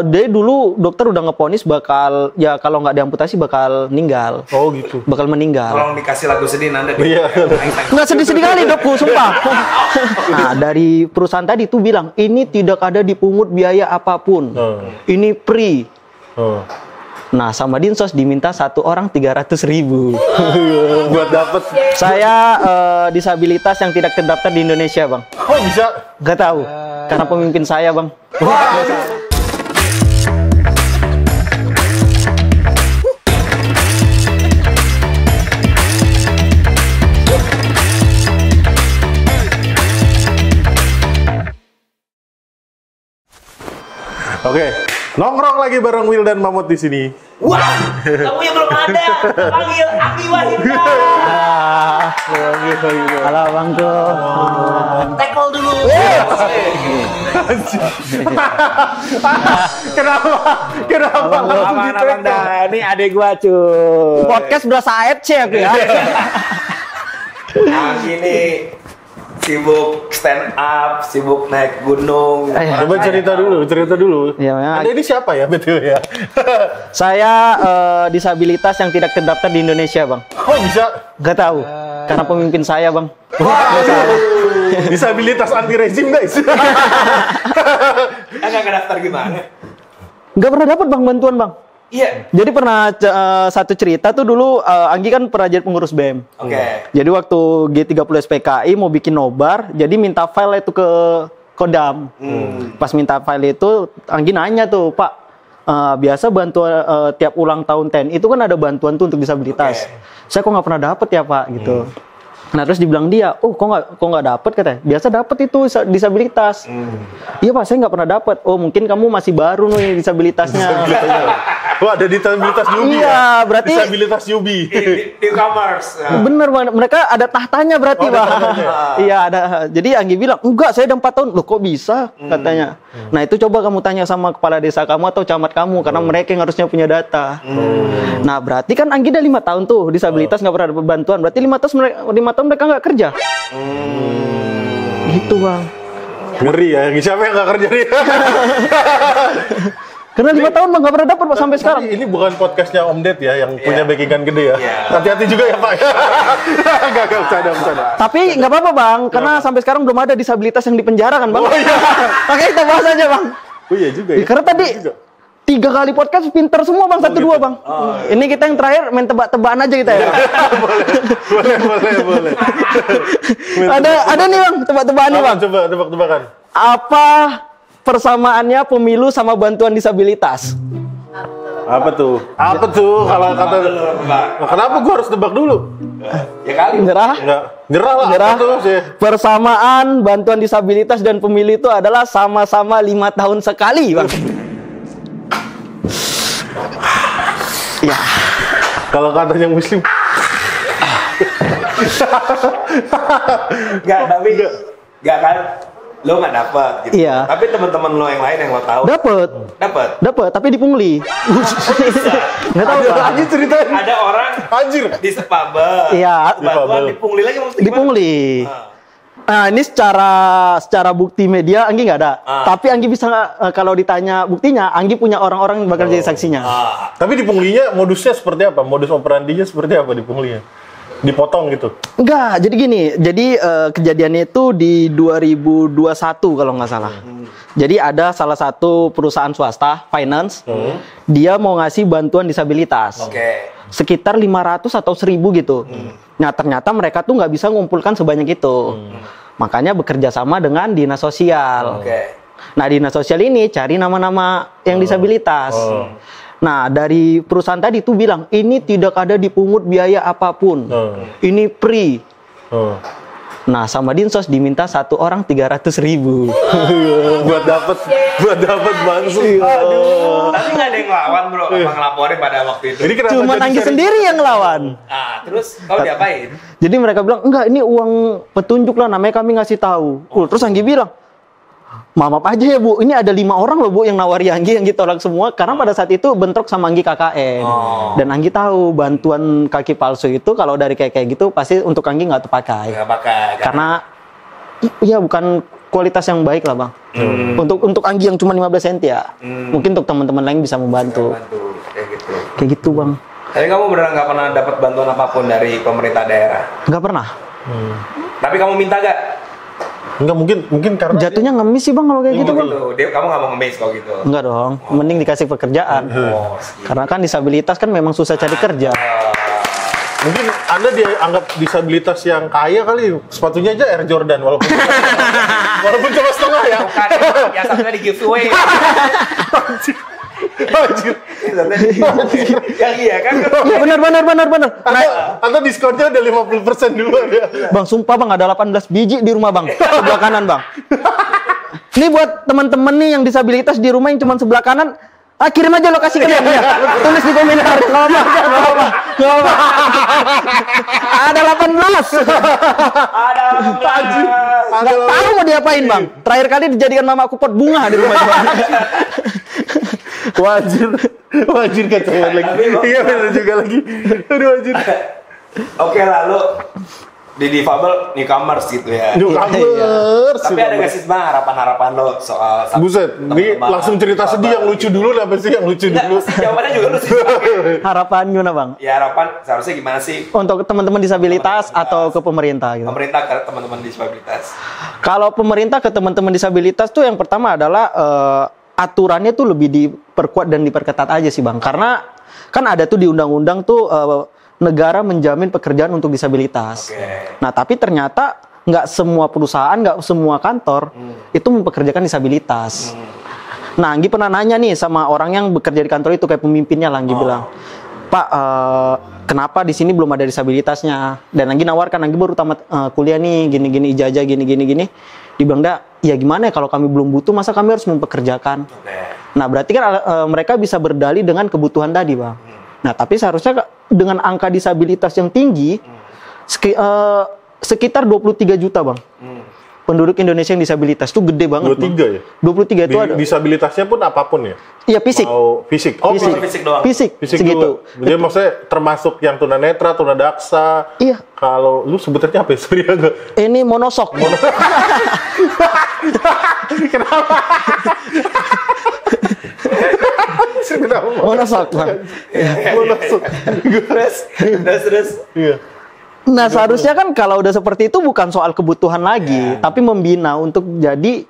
dia dulu dokter udah ngeponis bakal ya kalau nggak diamputasi bakal meninggal. Oh gitu. Bakal meninggal. Tolong dikasih lagu sedih Nanda. Iya. Nggak sedih-sedih kali dokku, sumpah. Nah dari perusahaan tadi tuh bilang ini tidak ada dipungut biaya apapun. Ini free. Nah sama Dinsos diminta satu orang 300.000 buat dapet. Saya disabilitas yang tidak terdaftar di Indonesia, Bang. Kok bisa? Gak tahu. Karena pemimpin saya, Bang. Oke, nongkrong lagi bareng Will dan Mamut di sini. Wah, kamu yang belum ada. Panggil Aki Wahida. Halo, Bang tuh. Tackle dulu. Kenapa langsung di-tackle? Ini adek gua, cuy. Podcast berasa AFC aku ya. Aki ini sibuk stand up, sibuk naik gunung. Coba cerita dulu. Ya, Anda ini siapa ya, betul ya? Saya disabilitas yang tidak terdaftar di Indonesia, Bang. Kok bisa? Gak tahu. Karena pemimpin saya, Bang. Disabilitas anti rezim, guys. Enggak daftar gimana? Gak pernah dapat, Bang, bantuan, Bang. Iya. Jadi pernah satu cerita tuh dulu Anggi kan pernah jadi pengurus BEM. Oke. Jadi waktu G30 SPKI mau bikin nobar, jadi minta file itu ke Kodam. Pas minta file itu Anggi nanya tuh, Pak, biasa bantuan tiap ulang tahun TNI itu kan ada bantuan tuh untuk disabilitas. Saya kok nggak pernah dapet ya, Pak, gitu. Nah terus dibilang dia, oh kok nggak dapet katanya? Biasa dapet itu disabilitas. Iya Pak, saya nggak pernah dapet. Oh mungkin kamu masih baru nih disabilitasnya. Wah, ada disabilitas Yubi. Iya, ya? berarti Disabilitas Yubi. Newcomers. bener banget. Mereka ada tahtanya berarti, Pak. Iya ada. Jadi Anggi bilang, enggak, saya udah 4 tahun. Loh kok bisa? Katanya. Nah itu coba kamu tanya sama kepala desa kamu atau camat kamu, karena mereka yang harusnya punya data. Nah berarti kan Anggi udah 5 tahun tuh disabilitas nggak pernah dapat bantuan. Berarti 5 tahun mereka nggak kerja. Gitu, Bang. Ngeri ya, siapa yang nggak kerja nih? Karena 5 tahun Bang nggak pernah dapat Pak sampai sekarang. Ini bukan podcastnya Om Ded ya, yang punya backingan gede ya. Hati-hati juga ya Pak. Enggak bercanda. Tapi nggak apa-apa Bang, karena sampai sekarang belum ada disabilitas yang dipenjara kan Bang. Oh iya. Makanya kita bahas aja Bang. Oh iya juga ya. Karena tadi 3 kali podcast pinter semua Bang, 1-2 gitu. Bang. Ini kita yang terakhir main tebak-tebakan aja kita ya. boleh. Ada nih Bang, tebak-tebakan nih Bang. Coba tebak-tebakan. Apa persamaannya pemilu sama bantuan disabilitas? Apa tuh kalau kata kenapa gua harus tebak dulu? Ya kali. Nyerah? Nyerah lah. Nyerah. Apa tuh sih? Persamaan bantuan disabilitas dan pemilu itu adalah sama-sama 5 tahun sekali, Bang. Ya. Kalau katanya Muslim. Enggak kan? Lo nggak dapat gitu. Iya. Tapi teman-teman lo yang lain yang lo tahu Dapat, tapi dipungli. Nggak tahu. Ada lagi ceritanya. ada orang Anjir. di sepabel. Iya. Bantuan dipungli lagi maksudnya gimana? Dipungli. Nah, ini secara bukti media Anggi nggak ada. Tapi Anggi bisa kalau ditanya buktinya, Anggi punya orang-orang yang bakal jadi saksinya. Tapi dipunglinya modusnya seperti apa? Modus operandinya seperti apa dipunglinya? Dipotong gitu? Enggak, jadi gini. Jadi kejadiannya itu di 2021 kalau nggak salah. Jadi ada salah satu perusahaan swasta, finance, dia mau ngasih bantuan disabilitas. Sekitar 500 atau 1000 gitu. Nah ternyata mereka tuh nggak bisa ngumpulkan sebanyak itu. Makanya bekerja sama dengan dinas sosial. Nah dinas sosial ini cari nama-nama yang disabilitas. Nah dari perusahaan tadi tuh bilang ini tidak ada dipungut biaya apapun. Ini free. Nah sama Dinsos diminta satu orang 300.000 buat dapat bantuan. Tapi nggak ada yang ngelawan bro, emang ngelaporin pada waktu itu. Jadi cuma Anggi sendiri yang ngelawan. Terus kau diapain? Jadi mereka bilang enggak, ini uang petunjuk lah, namanya kami ngasih tahu. Terus Anggi bilang, maaf aja ya Bu, ini ada 5 orang loh Bu yang nawari Anggi, yang ditolak semua karena pada saat itu bentrok sama Anggi KKN. Dan Anggi tahu bantuan kaki palsu itu kalau dari kayak gitu pasti untuk Anggi nggak terpakai. Nggak pakai. Karena ya bukan kualitas yang baik lah bang. Untuk Anggi yang cuma 15 cm ya. Mungkin untuk teman-teman lain bisa membantu. Kayak gitu bang. Tapi kamu beneran nggak pernah dapat bantuan apapun dari pemerintah daerah? Nggak pernah. Tapi kamu minta gak? Enggak, mungkin karena Jatuhnya ngemis sih bang kalau kayak gitu bang. Kamu nggak mau ngemis kalau gitu? Enggak dong. Mending dikasih pekerjaan. Karena kan disabilitas kan memang susah cari kerja. mungkin Anda dianggap disabilitas yang kaya kali, sepatunya aja Air Jordan walaupun cuma setengah ya. Bukan, yang satunya di giveaway. Anjir. Yang iya kan? Iya benar. Atau diskonnya ada 50% duluan ya. Bang, sumpah bang ada 18 biji di rumah bang, sebelah kanan bang. Ini buat teman-teman nih yang disabilitas di rumah yang cuma sebelah kanan, kirim aja lokasi kalian ya. Tulis di komentar. Nggak apa. Ada 18. Ada Anjir. Nggak tahu mau diapain bang. Terakhir kali dijadikan mama aku pot bunga di rumah bang. Wajir kacauan lagi. Iya benar juga lagi. Aduh wajir. Oke, lalu di difabel newcomers gitu ya. Newcomers. Tapi ada nggak sih bang harapan-harapan lo soal Buset, ini langsung cerita sedih yang lucu dulu lah, pasti yang lucu dulu. Jawabannya juga lucu. Harapan gimana bang? Ya harapan seharusnya gimana sih? Untuk teman-teman disabilitas atau ke pemerintah gitu? Pemerintah ke teman-teman disabilitas. Kalau pemerintah ke teman-teman disabilitas tuh yang pertama adalah aturannya tuh lebih diperkuat dan diperketat aja sih bang. Karena kan ada tuh di undang-undang tuh negara menjamin pekerjaan untuk disabilitas. Nah tapi ternyata nggak semua perusahaan, nggak semua kantor itu mempekerjakan disabilitas. Nah Anggi pernah nanya nih sama orang yang bekerja di kantor itu, kayak pemimpinnya lah, Anggi bilang, Pak, kenapa di sini belum ada disabilitasnya? Dan Anggi nawarkan, Anggi baru tamat kuliah nih, gini-gini ijazah, gini-gini. Dibilang, ya gimana ya kalau kami belum butuh, masa kami harus mempekerjakan? Nah berarti kan mereka bisa berdalih dengan kebutuhan tadi bang. Nah tapi seharusnya dengan angka disabilitas yang tinggi, sekitar 23 juta bang. Penduduk Indonesia yang disabilitas itu gede banget. 23 bang. ya? 23 itu ada. Disabilitasnya pun apapun ya? Iya fisik. Fisik. Fisik doang. Fisik dulu. segitu. Jadi maksudnya termasuk yang tunanetra, tunadaksa. Iya. Kalau lu sebutannya apa ya? Sorry agak. Ini monosok. Kenapa? Kenapa? Monosok bang. Monosok. Terus. Iya. Nah seharusnya kan kalau udah seperti itu bukan soal kebutuhan lagi, tapi membina untuk jadi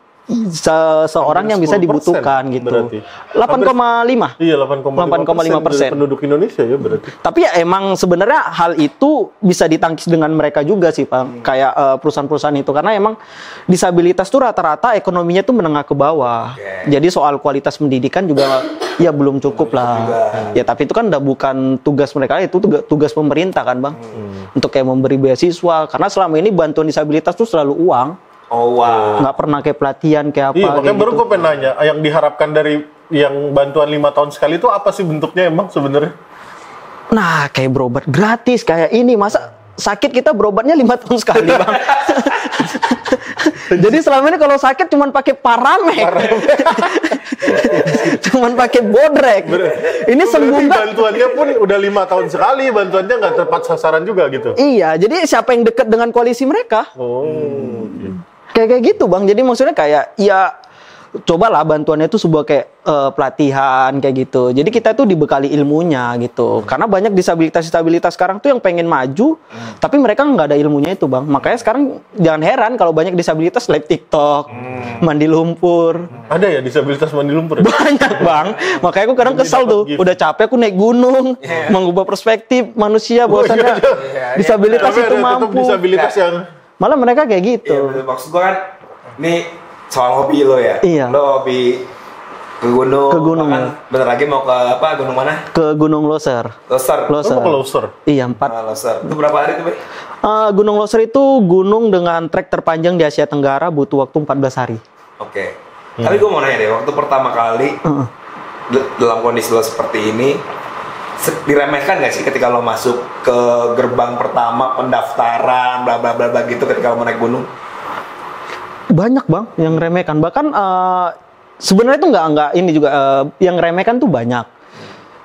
seorang yang bisa dibutuhkan gitu. Berarti 8,5. Iya 8,5% penduduk Indonesia ya berarti. Tapi ya emang sebenarnya hal itu bisa ditangkis dengan mereka juga sih Pak. Kayak perusahaan-perusahaan itu, karena emang disabilitas tuh rata-rata ekonominya tuh menengah ke bawah. Jadi soal kualitas pendidikan juga ya belum cukup lah. Ya tapi itu kan udah bukan tugas mereka, itu tugas pemerintah kan Bang. Untuk kayak memberi beasiswa, karena selama ini bantuan disabilitas tuh selalu uang. Oh wow. Nggak pernah kayak pelatihan kayak apa. Iya, makanya baru gitu. gue pengen nanya, yang diharapkan dari yang bantuan 5 tahun sekali itu apa sih bentuknya emang sebenarnya? Nah, kayak berobat gratis kayak ini, masa sakit kita berobatnya 5 tahun sekali, Bang. Jadi selama ini kalau sakit cuman pakai Paramek. Cuman pakai Bodrek. Ini sembuh nggak? Bantuannya pun udah 5 tahun sekali, bantuannya nggak tepat sasaran juga gitu. Iya, jadi siapa yang dekat dengan koalisi mereka? Oh. Okay. Kayak gitu Bang, jadi maksudnya kayak ya cobalah bantuannya itu sebuah kayak pelatihan kayak gitu. Jadi kita tuh dibekali ilmunya gitu. Karena banyak disabilitas sekarang tuh yang pengen maju, tapi mereka nggak ada ilmunya itu Bang. Makanya sekarang jangan heran kalau banyak disabilitas live TikTok, mandi lumpur. Ada ya disabilitas mandi lumpur? Ya? Banyak Bang. Makanya aku kadang kesel tuh. Udah capek aku naik gunung, mengubah perspektif manusia bahwasannya disabilitas itu mampu. Disabilitas yang Malah mereka kayak gitu. Iya, maksud gua kan ini soal hobi lo ya. Iya. Lo hobi ke gunung. Ke gunung. Kan bentar lagi mau ke apa? Gunung mana? Ke Gunung Loser. Loser. mau ke Loser? Iya, 4. Loser. Itu berapa hari tuh, Bay? Gunung Loser itu gunung dengan trek terpanjang di Asia Tenggara, butuh waktu 14 hari. Oke. Tapi gua mau nanya deh, waktu pertama kali dalam kondisi lo seperti ini, diremehkan nggak sih ketika lo masuk ke gerbang pertama pendaftaran bla bla bla bla gitu ketika lo mau naik gunung? Banyak Bang yang remehkan, bahkan sebenarnya itu nggak ini juga yang remehkan tuh banyak.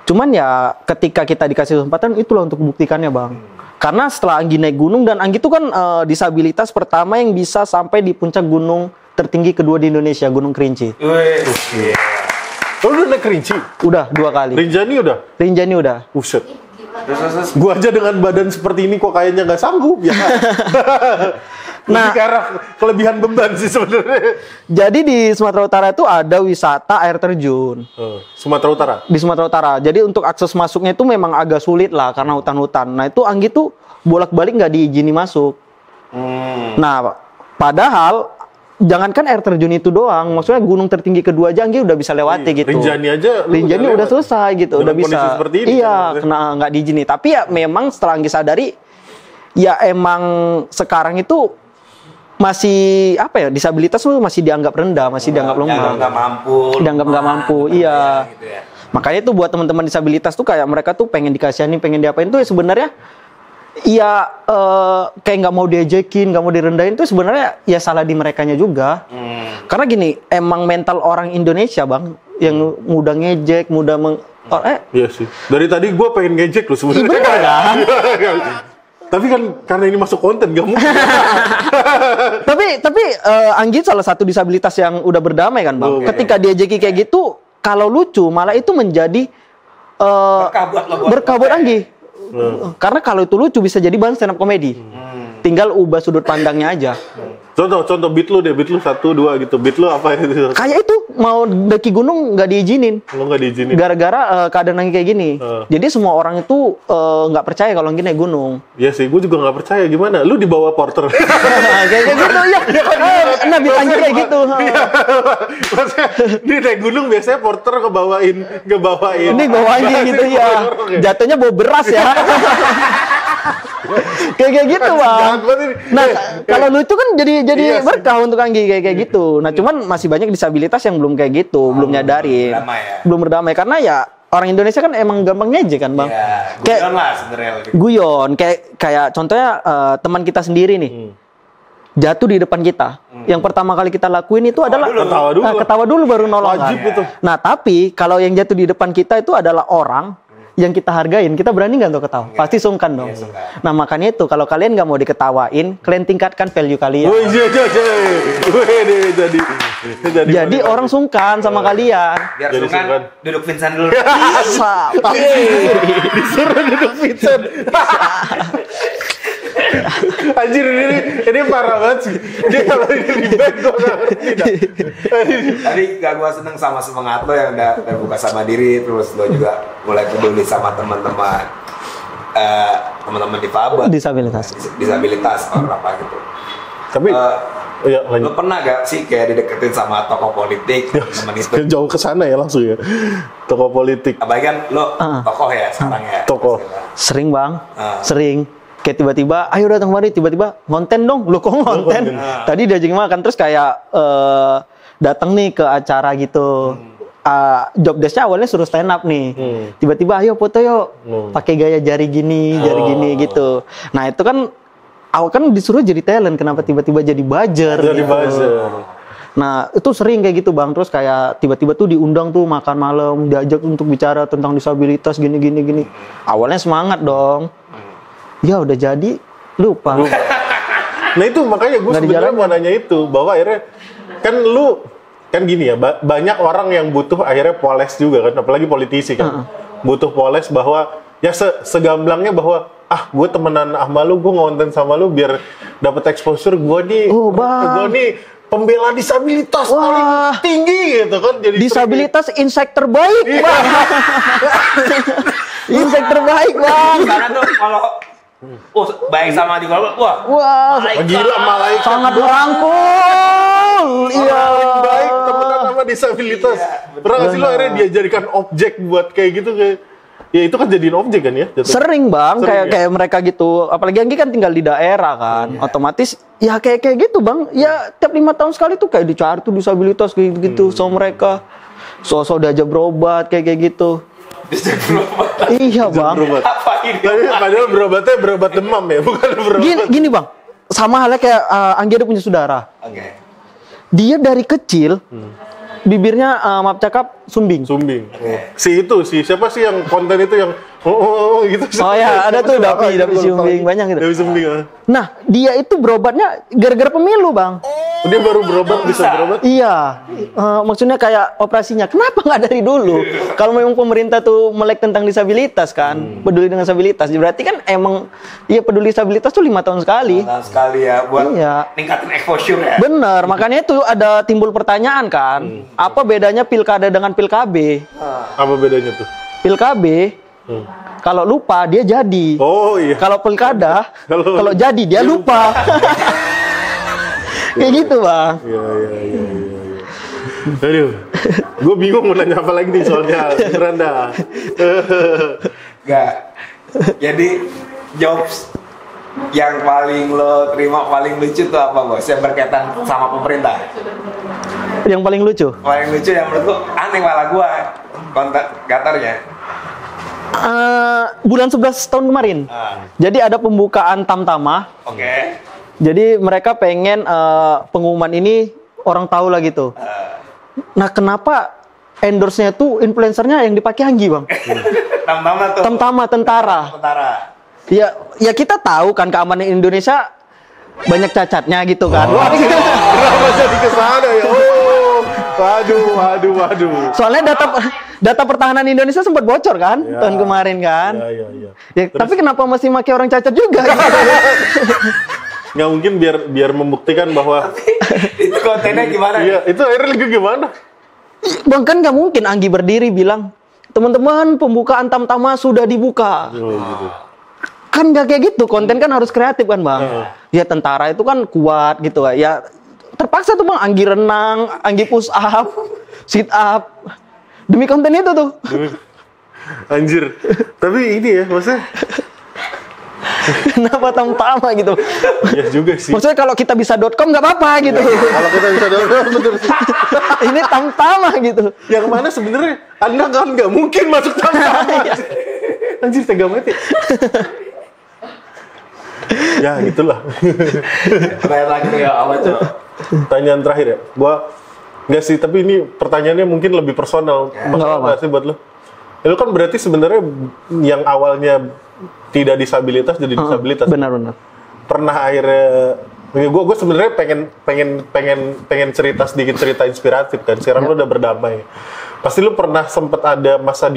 Cuman ya ketika kita dikasih kesempatan itulah untuk membuktikannya Bang. Karena setelah Anggi naik gunung, dan Anggi itu kan disabilitas pertama yang bisa sampai di puncak gunung tertinggi kedua di Indonesia, Gunung Kerinci. Wih. Oh, lu naik Kerinci? Udah 2 kali. Rinjani udah? Rinjani udah. Buset. Terus. Gua aja dengan badan seperti ini kok kayaknya nggak sanggup ya. Nah, ke arah kelebihan beban sih sebenarnya. Jadi di Sumatera Utara itu ada wisata air terjun. Sumatera Utara. Di Sumatera Utara. Jadi untuk akses masuknya itu memang agak sulit lah karena hutan-hutan. Nah itu Anggi tuh bolak-balik nggak diizini masuk. Nah padahal jangankan air terjun itu doang, maksudnya gunung tertinggi kedua aja Anggi udah bisa lewati gitu. Rinjani aja. Rinjani udah selesai gitu, dengan udah bisa. kondisi seperti ini, iya, kan? kena nggak diizini. Tapi ya memang setelah Anggi sadari, ya emang sekarang itu masih apa ya, disabilitas tuh masih dianggap rendah, masih dianggap lemah, dianggap nggak mampu, iya. Gitu ya. Makanya tuh buat teman-teman disabilitas tuh kayak mereka tuh pengen dikasihani, pengen diapain tuh ya sebenarnya ya kayak nggak mau diejekin, nggak mau direndahin tuh sebenarnya ya salah di merekanya juga. Karena gini, emang mental orang Indonesia bang, yang mudah ngejek, mudah Iya sih. Dari tadi gue pengen ngejek loh sebenarnya. Bener kan? Tapi kan karena ini masuk konten gak mungkin. tapi Anggi salah satu disabilitas yang udah berdamai kan bang. Ketika diejeki kayak gitu, kalau lucu malah itu menjadi berkah buat Anggi. Karena kalau itu lucu bisa jadi bahan stand up comedy. Tinggal ubah sudut pandangnya aja. Contoh beat lu deh, beat lu 1, 2 gitu. Beat lu apa itu? Kayak itu mau daki gunung nggak diizinin. Lu nggak diizinin. Gara-gara keadaan Anggi kayak gini. Jadi semua orang itu nggak percaya kalau Anggi naik gunung. Iya sih, gue juga nggak percaya gimana. Lu dibawa porter. Kayak gitu ya. Nah, beat Anggi kayak gitu. Maksudnya dia naik gunung biasanya porter ngebawain. Ini bawa Anggi gitu ya. Jatuhnya bawa beras ya. kayak gitu bang. Nah kalau lu itu kan jadi berkah untuk Anggi kayak gitu. Nah cuman masih banyak disabilitas yang belum kayak gitu, belum nyadarin, belum berdamai karena ya orang Indonesia kan emang gampang ngejek kan bang. Kayak guyon lah sebenarnya. Guyon kayak contohnya teman kita sendiri nih. Jatuh di depan kita. Yang pertama kali kita lakuin itu adalah ketawa dulu baru nolong. Wajib itu. Nah tapi kalau yang jatuh di depan kita itu adalah orang yang kita hargain, kita berani nggak untuk ketawa? Pasti sungkan dong. Nah makanya itu kalau kalian nggak mau diketawain, kalian tingkatkan value kalian. Jadi orang sungkan sama kalian. Biar sungkan, duduk Vincent dulu. Bisa. Disuruh duduk Vincent. Anjir ini parah banget sih. Dia kalau ini ribet gue nggak ngerti dah. Tapi gak gue seneng sama semangat lo yang udah terbuka sama diri, terus lo juga mulai peduli sama teman-teman disabilitas orang apa gitu. Tapi ya, lo pernah gak sih kayak dideketin sama tokoh politik teman itu? Jauh ke sana ya langsung ya. Tokoh politik. Apalagi kan lo tokoh ya sekarang ya. Tokoh. Sering bang, sering. Kayak tiba-tiba, ayo datang kemari, tiba-tiba ngonten dong, lu kok ngonten? Tadi diajakin makan, terus kayak datang nih ke acara gitu. Job desk-nya awalnya suruh stand up nih. Tiba-tiba ayo foto yuk, pakai gaya jari gini gitu. Nah itu kan awal kan disuruh jadi talent, kenapa tiba-tiba jadi buzzer? Jadi gitu. buzzer. Nah itu sering kayak gitu bang, terus kayak tiba-tiba tuh diundang tuh makan malam, diajak untuk bicara tentang disabilitas gini. Awalnya semangat dong. Ya udah jadi lupa. Nah itu makanya gue sebenarnya mau nanya itu bahwa akhirnya kan lu kan gini ya, banyak orang yang butuh akhirnya poles juga kan, apalagi politisi kan butuh poles bahwa ya segamblangnya bahwa gue temenan sama lu, gue ngonten sama lu biar dapat exposure, gue nih pembela disabilitas paling tinggi gitu kan, jadi disabilitas insek terbaik bang. Insek terbaik bang. Karena tuh kalau baik sama di kolom, wah gila malaikat sangat merangkul. Iya. Baik temenan sama disabilitas. Pernah nggak sih lo akhirnya diajarkan objek buat kayak gitu kayak? Ya itu kan jadiin objek kan ya? Sering bang, kayak mereka gitu. Apalagi Anggi kan tinggal di daerah kan, otomatis ya kayak gitu bang. Ya tiap 5 tahun sekali tuh kayak dicari tuh disabilitas kayak gitu sama mereka. So diajak berobat kayak gitu. Iya bang. Apa ini? Padahal berobat demam ya, bukan berobat. Gini bang, sama halnya kayak Anggi ada punya saudara. Dia dari kecil bibirnya maaf cakap sumbing. Si siapa sih yang konten itu yang gitu. Oh ya ada tuh Dapi sumbing banyak gitu. Dapi sumbing. Nah dia itu berobatnya gara-gara pemilu bang. Dia baru berobat, bisa berobat? Iya, maksudnya kayak operasinya. Kenapa nggak dari dulu? Kalau memang pemerintah tuh melek tentang disabilitas kan, peduli dengan disabilitas, berarti kan emang iya peduli disabilitas tuh 5 tahun sekali. 5 tahun sekali ya, buat Iya. ningkatin exposure ya. Bener, makanya itu ada timbul pertanyaan kan, apa bedanya pilkada dengan pilkab? Apa bedanya tuh? Pilkab, kalau lupa dia jadi. Oh iya. Kalau pilkada, Kalau- kalau jadi dia lupa. Kayak gitu bang. Iya. Aduh, gue bingung mau nanya apa lagi nih soalnya. Beneran dah. Enggak. Jadi jobs yang paling lo terima paling lucu tuh apa bos? Yang berkaitan sama pemerintah. Yang paling lucu. Paling lucu yang menurut gua aneh malah gua kontak Gatarnya. Bulan 11 tahun kemarin. Jadi ada pembukaan Tamtama. Oke. Jadi mereka pengen pengumuman ini orang tahu lah gitu. Nah kenapa endorse-nya tuh influencernya yang dipakai Anggi bang? Tamtama tuh. Tamtama tentara. Tentara. Ya kita tahu kan keamanan Indonesia banyak cacatnya gitu kan. Kenapa jadi kesana ya? Oh, waduh. Soalnya data pertahanan Indonesia sempat bocor kan Ya. tahun kemarin kan. Iya. Ya, tapi kenapa masih pakai orang cacat juga? Nggak mungkin biar membuktikan bahwa Itu kontennya gimana? iya, itu akhirnya lagi gimana? Bang kan nggak mungkin Anggi berdiri bilang teman-teman pembukaan Tamtama sudah dibuka. Oh, gitu. Kan nggak kayak gitu, konten kan harus kreatif kan bang. Ya tentara itu kan kuat gitu ya. Terpaksa tuh bang Anggi renang, Anggi push up, sit up demi konten itu tuh. Anjir. Tapi ini ya, maksudnya Kenapa Tamtama gitu? ya juga sih. Maksudnya kalau kita bisa.com nggak apa-apa gitu. Kalau kita bisa download betul sih. Ini Tamtama gitu. Yang mana sebenarnya Anda kan nggak mungkin masuk Tamtama. Anjir tega banget ya. Ya gitulah. Bayar lagi tuh ya apa tuh? Pertanyaan terakhir ya. Nggak sih, tapi ini pertanyaannya mungkin lebih personal. Nggak Masalah apa-apa. nggak sih buat lo? Lu kan berarti sebenarnya yang awalnya tidak disabilitas jadi disabilitas. Benar-benar. Pernah akhirnya gue sebenarnya pengen cerita sedikit cerita inspiratif kan. Sekarang lu udah berdamai. Pasti lu pernah sempet ada masa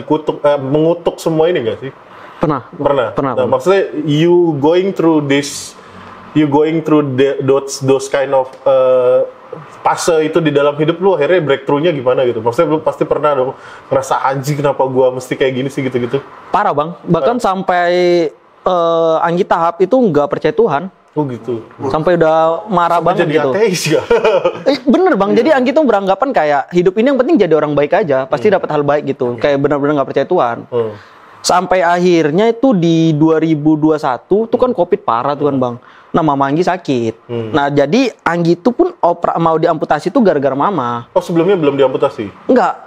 mengutuk semua ini gak sih? Pernah. Nah, maksudnya you going through those kind of fase itu di dalam hidup lu, akhirnya breakthrough-nya gimana gitu? Maksudnya lu pasti pernah dong ngerasa anjing kenapa gua mesti kayak gini sih gitu-gitu. Parah bang. Bahkan sampai Anggi tahap itu nggak percaya Tuhan. Oh gitu. Sampai udah marah banget Jadi gitu. ateis ya? Bener bang. Jadi Anggi tuh beranggapan kayak hidup ini yang penting jadi orang baik aja. Pasti dapat hal baik gitu. Kayak benar-benar nggak percaya Tuhan. Sampai akhirnya itu di 2021 tuh kan COVID parah tuh kan bang. Nah mama Anggi sakit. Nah jadi Anggi itu pun mau diamputasi tuh gara-gara mama. Oh sebelumnya belum diamputasi? Enggak,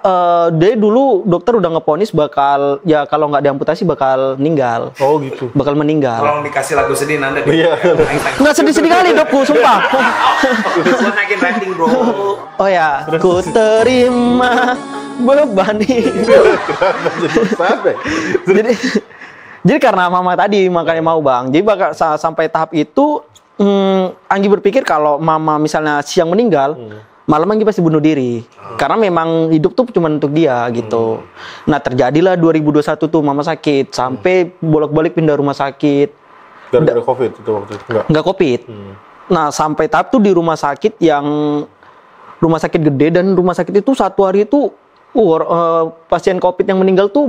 dia dulu dokter udah ngeponis bakal ya kalau nggak diamputasi bakal meninggal. Oh gitu. Bakal meninggal. Tolong dikasih lagu sedih Nanda deh. Iya. Nggak sedih-sedih kali dokku, sumpah. Gua naikin rating bro. Oh ya, ku terima beban ini. Sampai. Jadi karena mama tadi makanya mau bang. Jadi bakal sampai tahap itu Anggi berpikir kalau mama misalnya siang meninggal, malam Anggi pasti bunuh diri. Karena memang hidup tuh cuma untuk dia gitu. Nah terjadilah 2021 tuh mama sakit sampai bolak-balik pindah rumah sakit. Gara-gara COVID itu waktu itu? Nggak COVID. Nah sampai tahap tuh di rumah sakit yang rumah sakit gede dan rumah sakit itu satu hari itu pasien COVID yang meninggal tuh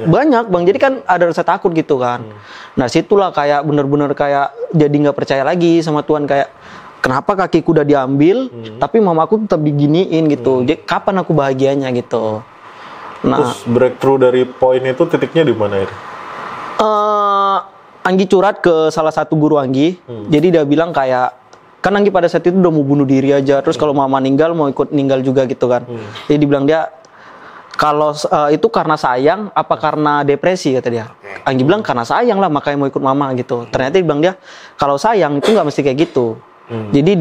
banyak bang. Jadi kan ada rasa takut gitu kan. Nah situlah kayak bener-bener kayak jadi nggak percaya lagi sama Tuhan, kayak kenapa kakiku udah diambil tapi mamaku tetap diginiin gitu. Jadi kapan aku bahagianya gitu. Nah Terus breakthrough dari poin itu titiknya di mana itu? Anggi curhat ke salah satu guru Anggi. Jadi dia bilang kayak kan Anggi pada saat itu udah mau bunuh diri aja. Terus kalau mama ninggal mau ikut ninggal juga gitu kan. Jadi dibilang dia kalau itu karena sayang apa karena depresi kata dia. Anggi bilang karena sayang lah makanya mau ikut mama gitu. Ternyata dia bilang dia kalau sayang itu nggak mesti kayak gitu. Jadi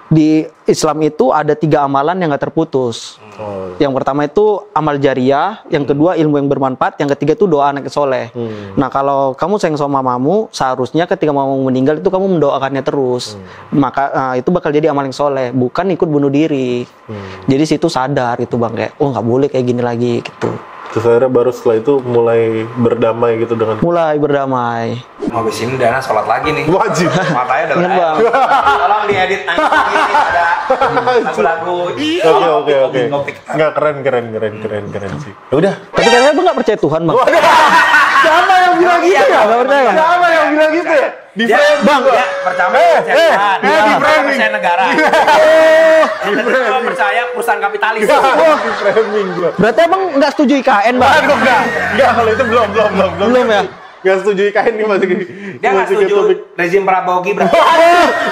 Di Islam itu ada 3 amalan yang nggak terputus. Yang pertama itu amal jariah, yang kedua ilmu yang bermanfaat, yang ketiga itu doa anak soleh. Nah kalau kamu sayang sama mamamu, seharusnya ketika mamamu meninggal itu kamu mendoakannya terus. Maka itu bakal jadi amal yang soleh, bukan ikut bunuh diri. Jadi situ sadar itu bang, kayak oh nggak boleh kayak gini lagi gitu. Terus akhirnya baru setelah itu mulai berdamai gitu dengan... Mulai berdamai. Habis ini Dana sholat lagi nih. Wajib. Matanya udah Ingat, berair. Bang. Tolong diedit nanti ada lagu-lagu. Oke. Nggak, keren sih. Ya udah. Tapi katanya bang nggak percaya Tuhan bang. Siapa yang bilang gitu ya? Nggak percaya. Siapa yang bilang gitu ya? Di Dia, frame Bang, dia pertama percaya Tuhan. di framing. Percaya negara. Yang kedua percaya perusahaan kapitalis. Di framing gua. Berarti abang nggak setuju IKN bang? Aduh, enggak, kalau itu belum. Belum ya? Nggak setuju IKN nih masih gini. Dia nggak setuju rezim Prabowo Gibran.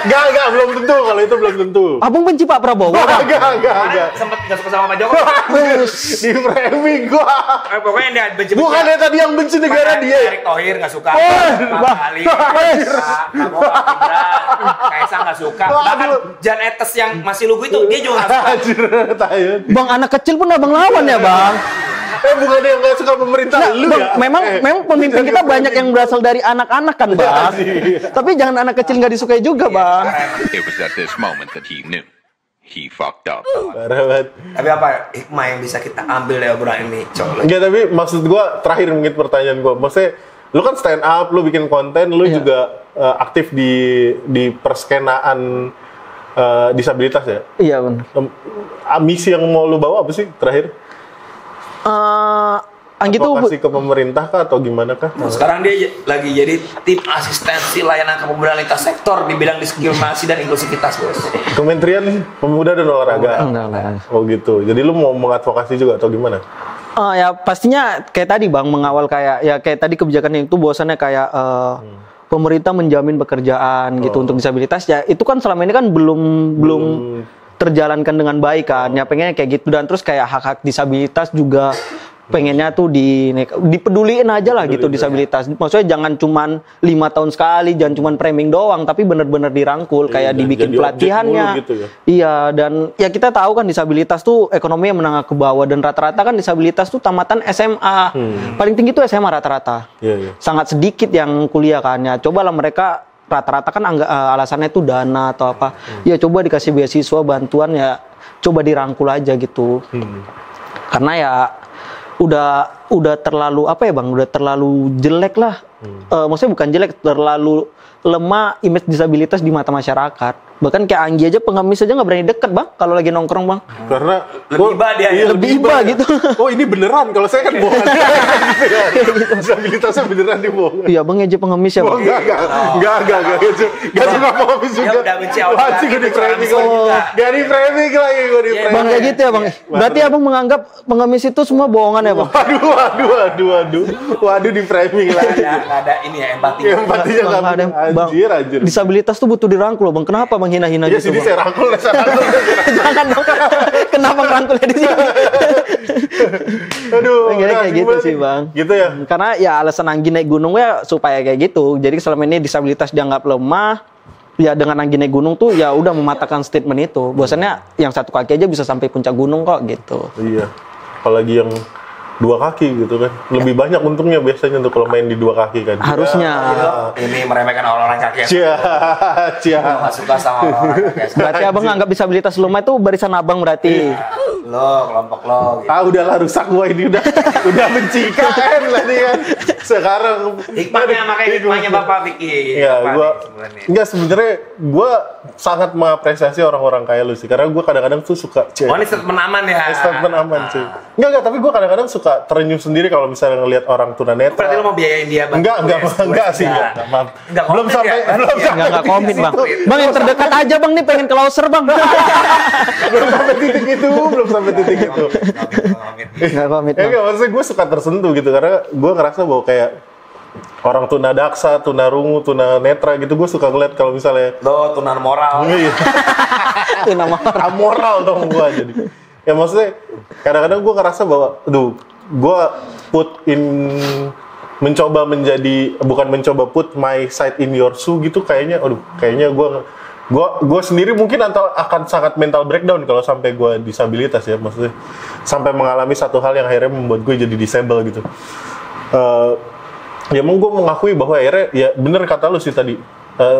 Enggak, belum tentu. Kalau itu belum tentu. Abang benci Pak Prabowo bang? Enggak. Sempet nggak suka sama Pak Jokowi. Di framing gua. Pokoknya dia benci. Bukannya tadi yang benci negara dia ya? Erick Thohir nggak suka. Bang. Ali Prabowo Gibran. Kaisang nggak suka. Bahkan Jan Etes yang masih lugu itu dia juga nggak suka. Anjir, tayun. Bang anak kecil pun abang lawan ya bang? Bukannya yang nggak suka pemerintah lu Bang, ya? memang pemimpin kita banyak yang berasal dari anak-anak kan bang. Tapi jangan anak kecil nggak disukai juga bang. It was at this moment that he knew he fucked up. Parah banget. Tapi apa hikmah yang bisa kita ambil dari obrolan ini? Coba. Enggak, tapi maksud gua terakhir mungkin pertanyaan gua. Maksudnya lu kan stand up, lu bikin konten, lu juga aktif di perskenaan disabilitas ya? Iya benar. Misi yang mau lu bawa apa sih terakhir? Gitu Advokasi ke pemerintah kah atau gimana kah? Sekarang dia lagi jadi tim asistensi layanan kepemudaan lintas sektor di bidang diskriminasi dan inklusivitas, bos. Kementerian Pemuda dan Olahraga. Enggak. Oh gitu. Jadi lu mau mengadvokasi juga atau gimana? Ya pastinya kayak tadi bang, mengawal kayak tadi kebijakan itu bahwasannya kayak pemerintah menjamin pekerjaan gitu untuk disabilitas ya, itu kan selama ini kan belum terjalankan dengan baik kan, ya pengennya kayak gitu. Dan terus kayak hak-hak disabilitas juga pengennya tuh dipeduliin aja lah gitu disabilitas. Maksudnya jangan cuman 5 tahun sekali, jangan cuman framing doang, tapi bener-bener dirangkul, kayak dibikin pelatihannya. Gitu ya? Iya, dan ya kita tahu kan disabilitas tuh ekonominya menengah ke bawah, dan rata-rata kan disabilitas tuh tamatan SMA. Paling tinggi tuh SMA rata-rata. Iya. Sangat sedikit yang kuliah kan. Ya cobalah mereka rata-rata kan alasannya itu dana atau apa. Ya coba dikasih beasiswa, bantuan, ya coba dirangkul aja gitu. Karena ya udah terlalu apa ya bang, udah terlalu jelek lah. Maksudnya bukan jelek, terlalu lemah image disabilitas di mata masyarakat. Bahkan kayak Anggi aja, pengemis aja nggak berani deket bang kalau lagi nongkrong bang. Karena Lebih iba dia. Iya, Lebih iba gitu. Oh ini beneran, kalau saya kan bohong. Disabilitasnya beneran dia bohong. Iya bang, aja pengemis ya bang. Enggak suka pengemis juga. Dia udah benci awal Wajib gue di framing lagi. Gak di framing lagi gue di framing. Bang kayak gitu ya bang. Berarti abang menganggap pengemis itu semua bohongan ya bang? Waduh di framing lagi. Nggak ada ini ya empati. Empatinya Bang, nggak Bang, anjir. disabilitas tuh butuh dirangkul bang. Kenapa bang hina-hina Iya gitu sini bang? saya rangkul. Jangan dong. Kenapa ngerangkulnya di sini? Aduh. Kayak gitu sih bang. Gitu ya. Karena ya alasan Anggi naik gunung ya supaya kayak gitu. Jadi selama ini disabilitas dianggap lemah. Ya dengan Anggi naik gunung tuh ya udah mematahkan statement itu. Bahwasannya yang satu kaki aja bisa sampai puncak gunung kok gitu. Iya. Apalagi yang 2 kaki gitu kan. Lebih banyak untungnya biasanya untuk kalau main di 2 kaki kan. Harusnya. Ini meremehkan orang kaki. Cia. Nggak suka sama orang kaki. Berarti abang nganggap disabilitas lemah itu barisan abang berarti. Lo, kelompok lo. Gitu. Udahlah rusak gua ini udah benci KN lah nih kan. Sekarang Hikmahnya makanya hikmahnya Bapak Vicky. Iya, Bapak gua nih sebenarnya. enggak sebenarnya gua sangat mengapresiasi orang-orang kayak lu sih, karena gua kadang-kadang tuh suka Oh ini statement aman ya? statement aman sih. Enggak, tapi gua kadang-kadang suka terenyuh sendiri kalau misalnya ngelihat orang tunanetra. Berarti lo mau biayain dia? Enggak sih, enggak. Maaf. Enggak Belum komit sampai ya? Enggak komit bang. Bang yang terdekat aja bang nih, pengen closer bang. belum sampai titik itu. Enggak komit bang. Enggak, maksudnya gue suka tersentuh gitu karena gue ngerasa bahwa kayak orang tunadaksa, tunarungu, tunanetra gitu, gue suka ngeliat kalau misalnya Lo tunan moral. Itu nama amoral dong gue jadi. Ya maksudnya kadang-kadang gue ngerasa bahwa, gue bukan mencoba put my side in your shoe gitu, kayaknya gue gue sendiri mungkin akan sangat mental breakdown kalau sampai gue disabilitas ya, maksudnya sampai mengalami satu hal yang akhirnya membuat gue jadi disable gitu. Ya emang gue mengakui bahwa akhirnya ya bener kata lu sih tadi,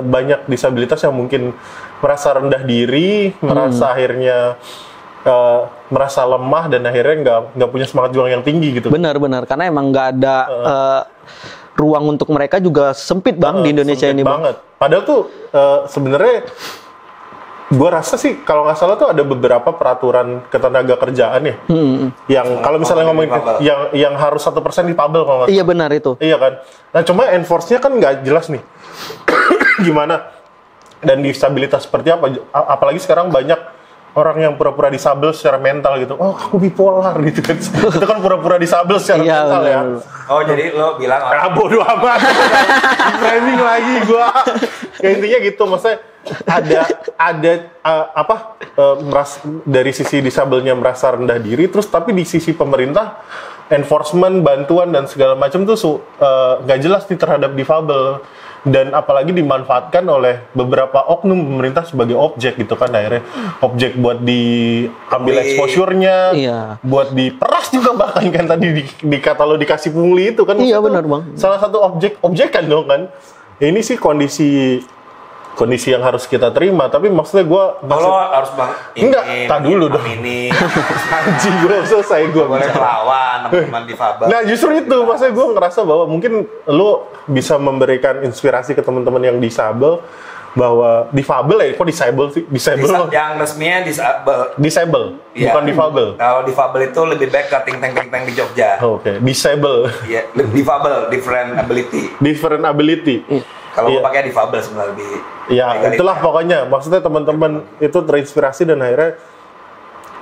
banyak disabilitas yang mungkin merasa rendah diri, merasa akhirnya merasa lemah dan akhirnya nggak punya semangat juang yang tinggi gitu. Benar karena emang nggak ada ruang untuk mereka juga sempit bang di Indonesia ini bang. Banget. Padahal tuh sebenarnya gue rasa sih kalau nggak salah tuh ada beberapa peraturan ketenaga kerjaan ya, yang kalau misalnya ngomongin yang harus 1% difabel kalau nggak salah. Iya benar itu. Iya kan. Nah cuma enforce-nya kan nggak jelas nih. Gimana dan disabilitas seperti apa? Apalagi sekarang banyak orang yang pura-pura disabel secara mental gitu. Oh, aku bipolar gitu kan. Itu kan pura-pura disabel secara mental ya. Oh, jadi lo bilang bodoh amat. Framing lagi gua. Ya intinya gitu, maksudnya merasa dari sisi disabelnya merasa rendah diri, terus tapi di sisi pemerintah enforcement, bantuan dan segala macam tuh nggak jelas nih terhadap difabel. Dan apalagi dimanfaatkan oleh beberapa oknum pemerintah sebagai objek gitu kan, akhirnya objek buat diambil exposure-nya, buat diperas juga bahkan kan tadi dikata lo dikasih pungli itu kan. Iya benar bang. Salah satu objekan dong kan. Ya, ini sih kondisi yang harus kita terima, tapi maksudnya gue kalau harus bang enggak, tak dulu dong ini anjing gue selesai gue boleh melawan teman difabel. Nah justru itu maksudnya gue ngerasa bahwa mungkin lo bisa memberikan inspirasi ke teman-teman yang disabel bahwa difabel ya, kok disable sih? Disable yang resminya disable ya, bukan difabel. Kalau difabel itu lebih baik ke ting teng di Jogja. Oke. Disable ya, difabel different ability. Kalau gue pakai difabel sebenarnya lebih. Ya itulah pokoknya. Maksudnya teman-teman itu terinspirasi dan akhirnya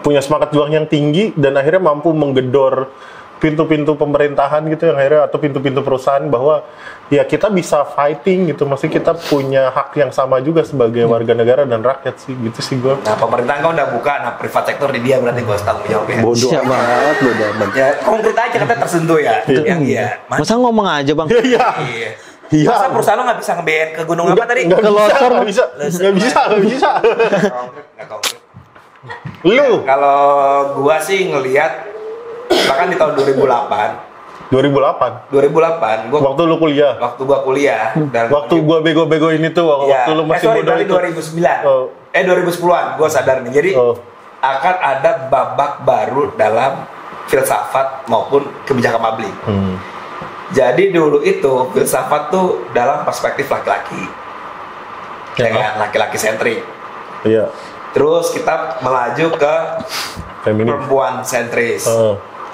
punya semangat juang yang tinggi dan akhirnya mampu menggedor pintu-pintu pemerintahan gitu yang akhirnya atau pintu-pintu perusahaan bahwa ya kita bisa fighting gitu. Maksudnya kita punya hak yang sama juga sebagai warga negara dan rakyat sih gitu sih gue. Nah pemerintahan kan udah buka, nah privat sektor di dia berarti gue harus tanggung jawab ya. Bodoh amat. Ya konkret aja katanya tersentuh ya. Yang iya. Masa ngomong aja bang? Iya. Iya. Masa perusahaan lo nggak bisa nge-BN ke gunung apa tadi? Nggak bisa. Nggak konkret. Lu? Kalau gua sih ngelihat bahkan di tahun 2008 gua waktu lu kuliah. Waktu gua kuliah dan waktu gua bego-bego ini tuh waktu lu masih muda itu. 2009. 2010-an gua sadar nih. Jadi akan ada babak baru dalam filsafat maupun kebijakan publik. Jadi dulu itu filsafat tuh dalam perspektif laki-laki, dengan laki-laki sentrik. Iya. Terus kita melaju ke feminis, perempuan sentris.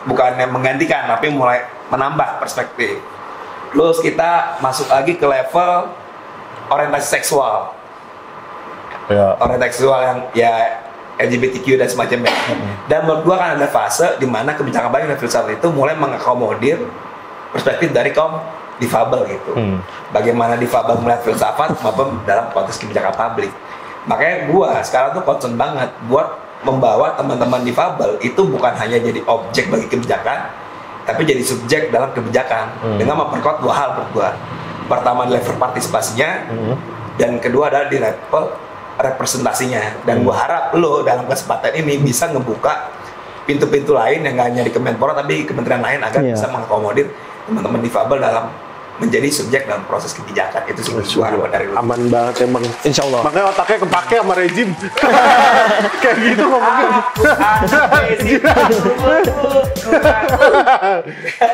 Bukannya menggantikan, tapi mulai menambah perspektif. Terus kita masuk lagi ke level orientasi seksual. Ya. Orientasi seksual yang ya LGBTQ dan semacamnya. Dan menurut gua kan ada fase di mana kebijakan publik dan filsafat itu mulai mengakomodir perspektif dari kaum difabel gitu. Bagaimana difabel melihat filsafat maupun dalam konteks kebijakan publik. Makanya gua sekarang tuh concern banget buat membawa teman-teman difabel itu bukan hanya jadi objek bagi kebijakan, tapi jadi subjek dalam kebijakan dengan memperkuat dua hal menurut gua. Pertama di level partisipasinya, dan kedua adalah di level representasinya. Dan gua harap lo dalam kesempatan ini bisa ngebuka pintu-pintu lain yang nggak hanya di Kemenpora tapi kementerian lain agar bisa mengakomodir teman-teman difabel dalam menjadi subjek dalam proses kebijakan. Itu sih harapan dari lu. Aman banget emang. Insya Allah. Makanya otaknya kepake sama rejim. Kayak gitu ngomongnya.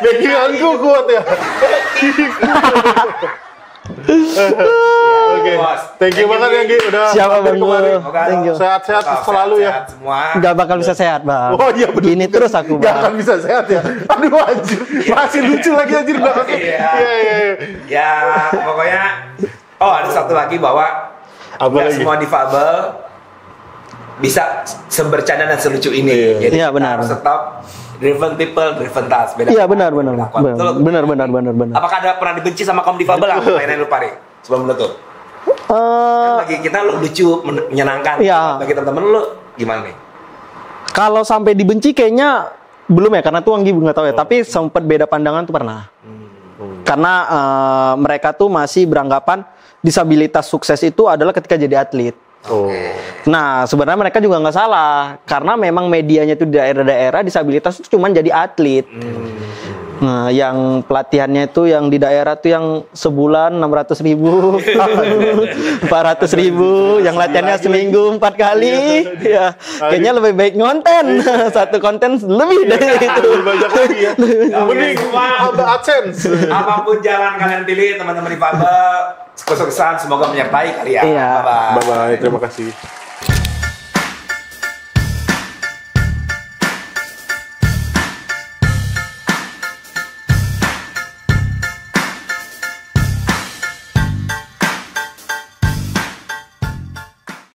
Backinganku kuat ya. Oke, thank you banget ya Gi, udah siapa bang kemarin. Thank you. Sehat-sehat selalu ya. Semua. Gak bakal bisa sehat bang. Oh iya betul. Gini terus aku Gak akan bang. bisa sehat ya. Aduh anjir, masih lucu lagi anjir belakangnya. Iya. Ya pokoknya. Oh ada satu lagi bahwa nggak semua difabel bisa sebercanda dan selucu ini. Jadi iya, kita benar. harus tetap driven people, driven task. Beda. Iya benar. Benar. Apakah ada pernah dibenci sama kaum difabel? Lainnya lu pari sebelum menutup. Bagi kita lu lucu, menyenangkan. Iya. Bagi teman-teman lu gimana nih? Kalau sampai dibenci kayaknya belum ya, karena tuh Anggi nggak tahu ya. Tapi sempat beda pandangan tuh pernah. Karena mereka tuh masih beranggapan disabilitas sukses itu adalah ketika jadi atlet. Oh. Nah, sebenarnya mereka juga nggak salah karena memang medianya itu di daerah-daerah disabilitas itu cuma jadi atlet. Nah, yang pelatihannya itu yang di daerah tuh yang sebulan 600.000, 400.000, yang latihannya seminggu 4 kali. Ya, kayaknya lebih baik ngonten. Satu konten lebih dari itu. Lebih banyak lagi ya. Mending ada AdSense. Apapun jalan kalian pilih teman-teman di Faba, kesuksesan semoga menyertai kalian. Iya. Bye-bye. Bye-bye, terima kasih.